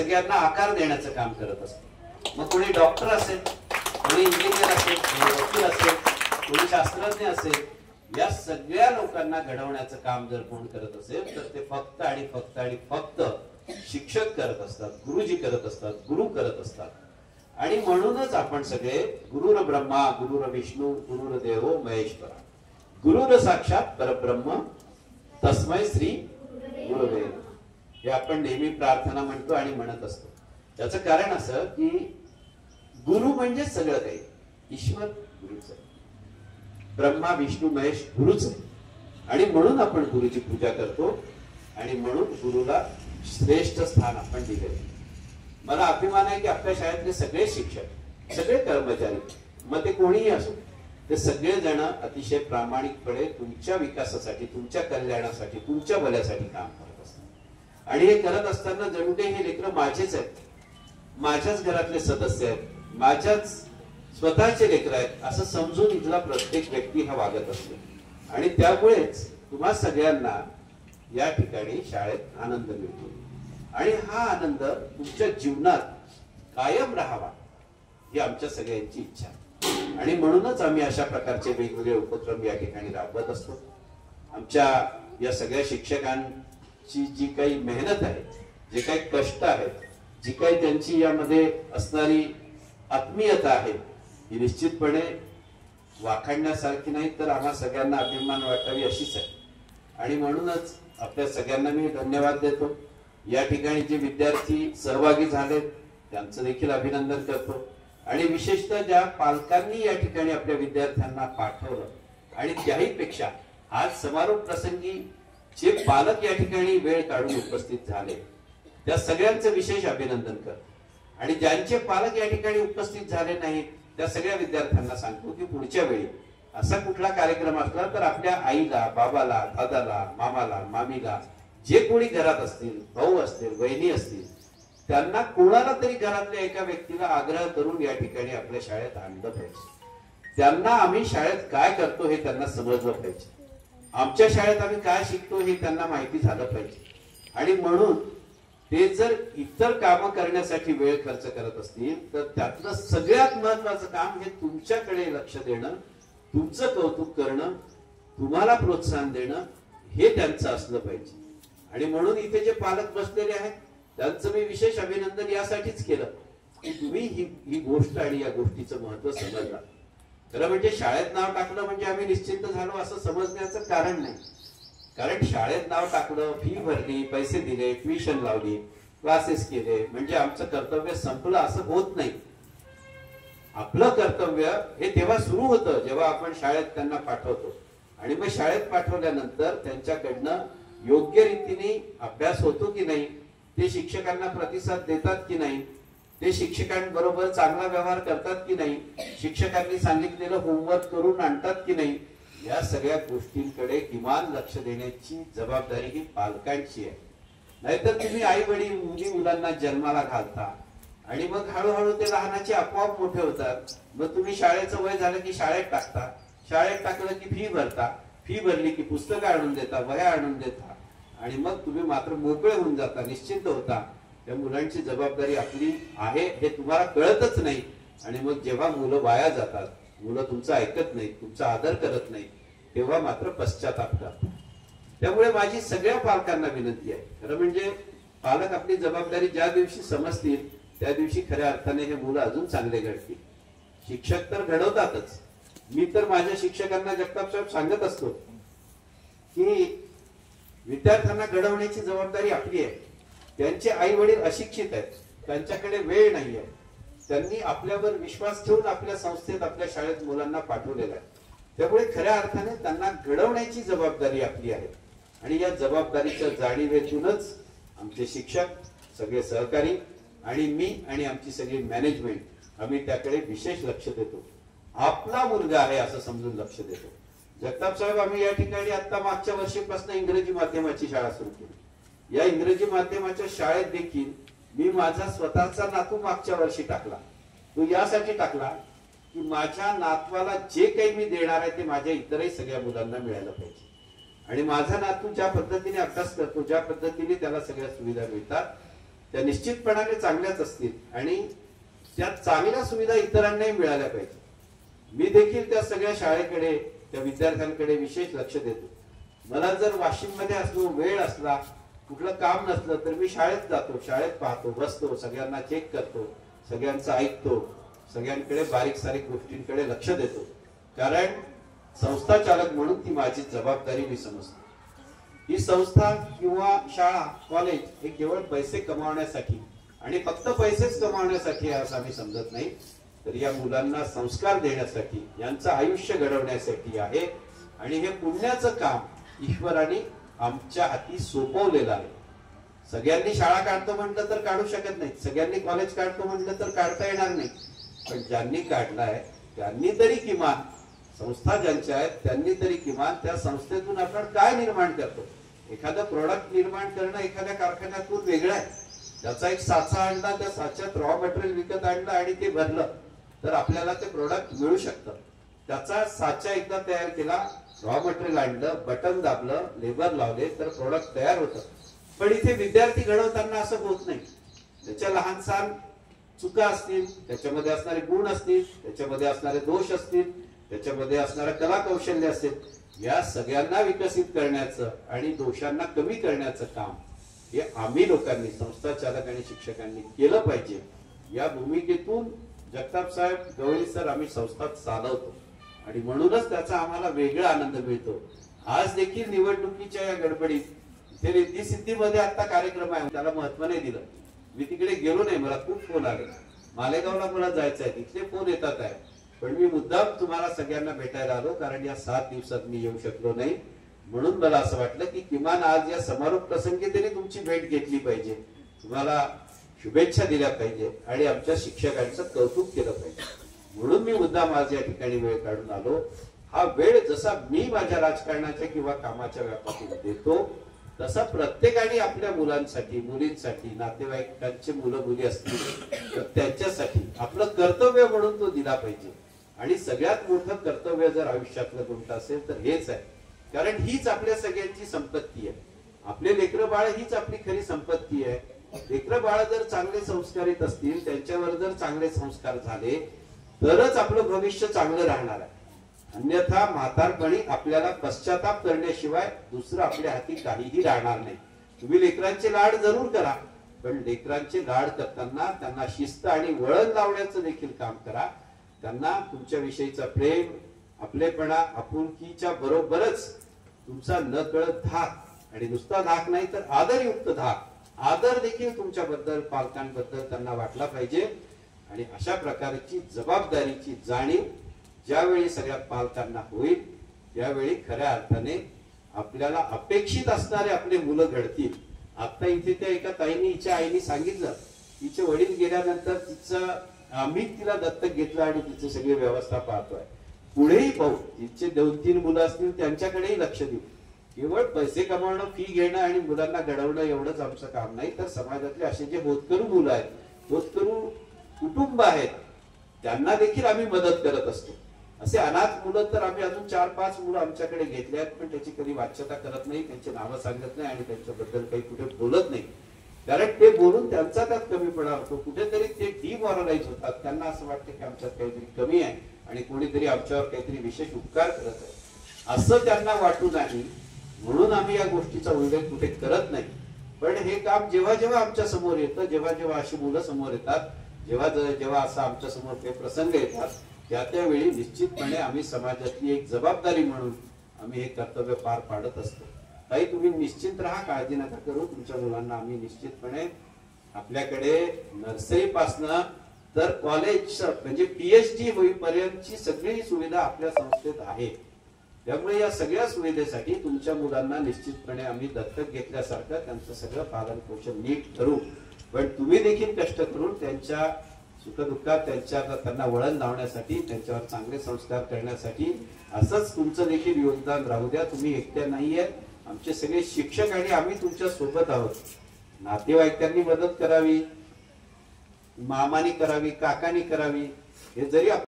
सगळ्यांना आकार देण्याचं काम करत असतो। मग कोणी डॉक्टर असेल, कोणी इंजिनियर असेल, कोणी वकील असेल, कोणी शास्त्रज्ञ असेल, या सगळ्या लोकांना घडवण्याचं काम जर कोण करत असेल तर ते फक्त आणि फक्त आणि फक्त शिक्षक करत असतात, गुरुजी करत असतात, गुरु करत असतात। आणि म्हणूनच आपण सगळे गुरुर ब्रह्मा गुरुर विष्णू गुरुर देवो महेश्वरा, गुरुर साक्षात परब्रह्म तस्मै श्री गुरुवे, हे आपण नेहमी प्रार्थना म्हणतो आणि म्हणत असतो। त्याचं कारण असं की गुरु म्हणजे सगळं काही, ईश्वर गुरुच आहे, ब्रह्मा विष्णू महेश गुरुच आहे। आणि म्हणून आपण गुरुची पूजा करतो आणि म्हणून गुरुला श्रेष्ठ स्थान आपण दिले। मला अभिमान आहे की आपल्या शाळेतले सगळे शिक्षक, सगळे कर्मचारी, मग ते कोणीही असो, ते सगळे जण अतिशय प्रामाणिकपणे तुमच्या विकासासाठी, तुमच्या कल्याणासाठी, तुमच्या भल्यासाठी काम करत असतात। आणि हे करत असताना जणू काही हे लेकरं माझेच आहेत, माझ्याच घरातले सदस्य आहेत, माझ्याच स्वतःचे लेकर आहेत असं समजून इथला प्रत्येक व्यक्ती हा वागत असतो। आणि त्यामुळेच तुम्हा सगळ्यांना या ठिकाणी शाळेत आनंद मिळतो आणि हा आनंद तुमच्या जीवनात कायम राहावा ही आमच्या सगळ्यांची इच्छा आहे। आणि म्हणूनच आम्ही अशा प्रकारचे वेगवेगळे उपक्रम या ठिकाणी राबवत असतो। आमच्या या सगळ्या शिक्षकांची जी काही मेहनत आहे, जे काही कष्ट आहेत, जी काही त्यांची यामध्ये असणारी आत्मीयता आहे, ही निश्चितपणे वाखाणण्यासारखी नाही तर आम्हा सगळ्यांना अभिमान वाटावी अशीच आहे। आणि म्हणूनच आपल्या सगळ्यांना मी धन्यवाद देतो। या ठिकाणी जे विद्यार्थी सहभागी झालेत त्यांचं देखील अभिनंदन करतो आणि विशेषतः ज्या पालकांनी या ठिकाणी आपल्या विद्यार्थ्यांना पाठवलं आणि त्याही पेक्षा आज समारोप प्रसंगी जे पालक या ठिकाणी वेळ काढून उपस्थित झाले त्या सगळ्यांचं विशेष अभिनंदन करतो। आणि ज्यांचे पालक या ठिकाणी उपस्थित झाले नाहीत त्या सगळ्या विद्यार्थ्यांना सांगतो की पुढच्या वेळी असा कुठला कार्यक्रम असला तर आपल्या आईला, बाबाला, दादाला, मामाला, मामीला, जे कोणी घरात असतील, भाऊ असतील, बहिणी असतील, त्यांना कोणाला तरी घरातल्या एका व्यक्तीला आग्रह करून या ठिकाणी आपल्या शाळेत आणलं पाहिजे। त्यांना आम्ही शाळेत काय करतो हे त्यांना समजलं पाहिजे, आमच्या शाळेत आम्ही काय शिकतो हे त्यांना माहिती झालं पाहिजे। आणि म्हणून ते जर इतर कामं करण्यासाठी वेळ खर्च करत असतील तर त्यातलं सगळ्यात महत्वाचं काम हे तुमच्याकडे लक्ष देणं, तुमचं कौतुक करणं, तुम्हाला प्रोत्साहन देणं हे त्यांचं असलं पाहिजे। आणि म्हणून इथे जे पालक बसलेले आहेत त्यांचं मी विशेष अभिनंदन यासाठीच केलं की तुम्ही ही गोष्ट आणि या गोष्टीचं महत्व समजलं। खरं म्हणजे शाळेत नाव टाकलं म्हणजे आम्ही निश्चिंत झालो असं समजण्याचं कारण नाही, कारण शाळेत नाव टाकलं, फी भरली, पैसे दिले, ट्युशन लावली, क्लासेस केले म्हणजे आमचं कर्तव्य संपलं असं होत नाही। आपलं कर्तव्य हे तेव्हा सुरू होतं जेव्हा आपण शाळेत त्यांना पाठवतो आणि मग शाळेत पाठवल्यानंतर त्यांच्याकडनं योग्य रीतीने अभ्यास होतो की नाही, ते शिक्षकांना प्रतिसाद देतात की नाही, ते शिक्षकांबरोबर चांगला व्यवहार करतात की नाही, शिक्षकांनी सांगितलेलं होमवर्क करून आणतात की नाही, या सगळ्या गोष्टींकडे किमान लक्ष देण्याची जबाबदारी ही पालकांची आहे। नाहीतर तुम्ही आई वडील मुलांना जन्माला घालता आणि मग हळूहळू ते लहानाचे आपोआप मोठे होतात, मग तुम्ही शाळेचं वय झालं की शाळेत टाकता, शाळेत टाकलं की फी भरता, फी भरली की पुस्तकं आणून देता, वह्या आणून देता आणि मग तुम्ही मात्र मोकळे होऊन जाता, निश्चिंत होता। त्या मुलांची जबाबदारी आपली आहे हे तुम्हाला कळतच नाही आणि मग जेव्हा मुलं वाया जातात, मुलं तुमचं ऐकत नाही, तुमचा आदर करत नाही, तेव्हा मात्र पश्चाताप करतात। त्यामुळे माझी सगळ्या पालकांना विनंती आहे, खरं म्हणजे पालक आपली जबाबदारी ज्या दिवशी समजतील त्या दिवशी खऱ्या अर्थाने हे मुलं अजून चांगले घडतील। शिक्षक तर घडवतातच, मी तर माझ्या शिक्षकांना जगताप साहेब सांगत असतो की विद्यार्थ्यांना घडवण्याची जबाबदारी आपली आहे। त्यांचे आई वडील अशिक्षित आहेत, त्यांच्याकडे वेळ नाही आहे, त्यांनी आपल्यावर विश्वास ठेवून आपल्या संस्थेत, आपल्या शाळेत मुलांना पाठवलेलं आहे। त्यामुळे खऱ्या अर्थाने त्यांना घडवण्याची जबाबदारी आपली आहे आणि या जबाबदारीच्या जाणीवेतूनच आमचे शिक्षक, सगळे सहकारी आणि मी आणि आमची सगळी मॅनेजमेंट आम्ही त्याकडे विशेष लक्ष देतो। आपला मुलगा आहे असं समजून लक्ष देतो। जगताप साहेब, आम्ही या ठिकाणी आता मागच्या वर्षीपासून इंग्रजी माध्यमाची शाळा सुरू केली। या इंग्रजी माध्यमाच्या शाळेत देखील मी माझा स्वतःचा नातू मागच्या वर्षी टाकला। तो यासाठी टाकला की माझ्या नातवाला जे काही मी देणार आहे ते माझ्या इतरही सगळ्या मुलांना मिळालं पाहिजे आणि माझा नातू ज्या पद्धतीने अभ्यास करतो, ज्या पद्धतीने त्याला सगळ्या सुविधा मिळतात त्या निश्चितपणाने चांगल्याच असतील आणि त्या चांगल्या सुविधा इतरांनाही मिळाल्या पाहिजे. मी देखील त्या सगळ्या शाळेकडे, त्या विद्यार्थ्यांकडे विशेष लक्ष देतो. मला जर वाशिम मध्ये असलो, वेळ असला, कुठलं काम नसलं तर मी शाळेत जातो, शाळेत पाहतो, बसतो, सगळ्यांना चेक करतो, सगळ्यांचं ऐकतो, सगळ्यांकडे बारीक सारीक गोष्टींकडे लक्ष देतो. कारण संस्था चालक म्हणून ती माझी जबाबदारी मी समजतो. ही संस्था किंवा शाळा, कॉलेज हे केवळ पैसे कमावण्यासाठी आणि फक्त पैसेच कमावण्यासाठी असं आम्ही समजत नाही, तर या मुलांना संस्कार देण्यासाठी, यांचं आयुष्य घडवण्यासाठी आहे. आणि हे पुण्याचं काम ईश्वराने आमच्या हाती सोपवलेलं आहे. सगळ्यांनी शाळा काढतो म्हटलं तर काढू शकत नाही, सगळ्यांनी कॉलेज काढतो म्हटलं तर काढता येणार नाही. पण ज्यांनी काढलाय त्यांनी तरी किमान, संस्था ज्यांच्या आहेत त्यांनी तरी किमान त्या संस्थेतून आपण काय निर्माण करतो. एखादं प्रोडक्ट निर्माण करणं एखाद्या कारखान्यातून वेगळं आहे. त्याचा एक साचा आणला, त्या साच्यात रॉ मटेरियल विकत आणलं आणि ते भरलं तर आपल्याला ते प्रोडक्ट मिळू शकतं. त्याचा साचा एकदा तयार केला, रॉ मटेरियल आणलं, बटन दाबलं, लेबर लावले तर प्रोडक्ट तयार होतं. पण इथे विद्यार्थी घडवताना असं होत नाही. त्याच्या लहान सहान चुका असतील, त्याच्यामध्ये असणारे गुण असतील, त्याच्यामध्ये असणारे दोष असतील, त्याच्यामध्ये असणारं कला कौशल्य असेल, या सगळ्यांना विकसित करण्याचं आणि दोषांना कमी करण्याचं काम हे आम्ही लोकांनी, संस्था चालक आणि शिक्षकांनी केलं पाहिजे. या भूमिकेतून जगताप साहेब, गवळी सर आम्ही संस्था चालवतो आणि म्हणूनच त्याचा आम्हाला वेगळा आनंद मिळतो. आज देखील निवडणुकीच्या या गडबडीत ते रिद्धी सिद्धीमध्ये आता कार्यक्रम आहे, त्याला महत्व नाही दिलं. मी तिकडे गेलो नाही, मला खूप फोन आले. मालेगावला मला जायचं आहे, तिथले फोन येतात आहे. पण मी मुद्दाम तुम्हाला सगळ्यांना भेटायला आलो कारण या 7 दिवसात मी येऊ शकलो नाही. म्हणून मला असं वाटलं की किमान आज या समारोप प्रसंगी तरी तुमची भेट घेतली पाहिजे, तुम्हाला शुभेच्छा दिल्या पाहिजे आणि आमच्या शिक्षकांचं कौतुक केलं पाहिजे. म्हणून मी मुद्दाम आज या ठिकाणी वेळ काढून आलो. हा वेळ जसा मी माझ्या राजकारणाच्या किंवा कामाच्या व्यापातून देतो तसा प्रत्येकाने आपल्या मुलांसाठी, मुलींसाठी, नातेवाईकांचे मुलं मुली असतील तर त्यांच्यासाठी आपलं कर्तव्य म्हणून तो दिला पाहिजे. आणि सगळ्यात मोठं कर्तव्य जर आयुष्यातलं कोणतं असेल तर हेच आहे. कारण हीच आपल्या सगळ्यांची संपत्ती आहे. आपले लेकरं बाळ हीच आपली खरी संपत्ती आहे. लेकरं बाळ जर चांगले संस्कारित असतील, त्यांच्यावर जर चांगले संस्कार झाले तरच आपलं भविष्य चांगलं राहणार आहे. अन्यथा म्हातारपणी आपल्याला पश्चाताप करण्याशिवाय दुसरं आपल्या हाती काहीही राहणार नाही. तुम्ही लेकरांचे लाड जरूर करा, पण लेकरांचे लाड करताना त्यांना शिस्त आणि वळण लावण्याचं देखील काम करा. त्यांना तुमच्या विषयीचा प्रेम, आपलेपणा, आपुलकीच्या बरोबरच तुमचा नकळत धाक आणि नुसता धाक नाही तर आदरयुक्त धाक, आदर देखील तुमच्याबद्दल, पालकांबद्दल त्यांना वाटला पाहिजे. आणि अशा प्रकारची जबाबदारीची जाणीव ज्यावेळी सगळ्या पालकांना होईल त्यावेळी खऱ्या अर्थाने आपल्याला अपेक्षित असणारे आपले मुलं घडतील. आता इथे त्या एका ताईने हिच्या आईने सांगितलं, तिचे वडील गेल्यानंतर आम्ही तिला दत्तक घेतलं आणि तिची सगळी व्यवस्था पाहतोय. पुढेही पाहू, तिचे 2-3 मुलं असतील त्यांच्याकडेही लक्ष देऊ. केवळ पैसे कमावणं, फी घेणं आणि मुलांना घडवणं एवढंच आमचं काम नाही, तर समाजातले असे जे होतकरू मुलं आहेत, होतकरू कुटुंब आहेत, त्यांना देखील आम्ही मदत करत असतो. असे अनाथ मुलं तर आम्ही अजून 4-5 मुलं आमच्याकडे घेतले आहेत, पण त्याची कधी वाच्यता करत नाही, त्यांची नावं सांगत नाही आणि त्यांच्याबद्दल काही कुठे बोलत नाही. कारण ते बोलून त्यांचा त्यात कमीपणा होतो, कुठेतरी ते डिमॉरलाइज होतात. त्यांना असं वाटतं की आमच्यात काहीतरी कमी आहे आणि कोणीतरी आमच्यावर काहीतरी विशेष उपकार करत आहे, असं त्यांना वाटू नाही. म्हणून आम्ही या गोष्टीचा उल्लेख कुठे करत नाही. पण हे काम जेव्हा जेव्हा आमच्या समोर येतं, जेव्हा जेव्हा अशी मुलं समोर येतात, जेव्हा जेव्हा असा आमच्या समोर काही प्रसंग येतात, त्यावेळी निश्चितपणे आम्ही समाजातली एक जबाबदारी म्हणून आम्ही हे कर्तव्य पार पाडत असतो. ताई, तुम्ही निश्चित राहा, काळजी नका करू. तुमच्या मुलांना आम्ही निश्चितपणे आपल्याकडे नर्सरी पासनं तर कॉलेज म्हणजे PhD होईपर्यंतची सगळी सुविधा आपल्या संस्थेत आहे. त्यामुळे या सगळ्या सुविधेसाठी तुमच्या मुलांना निश्चितपणे आम्ही दत्तक घेतल्यासारखं त्यांचं सगळं पालन पोषण नीट करू. पण तुम्ही देखील कष्ट करून त्यांच्या सुखदुःखात त्यांना वळण लावण्यासाठी, त्यांच्यावर चांगले संस्कार करण्यासाठी असंच तुमचं देखील योगदान राहू द्या. तुम्ही एकट्या नाहीये, आमचे सगळे शिक्षक आणि आम्ही तुमच्या सोबत आहोत. नातेवाईकांनी मदत करावी, मामानी करावी, काकांनी करावी, हे जरी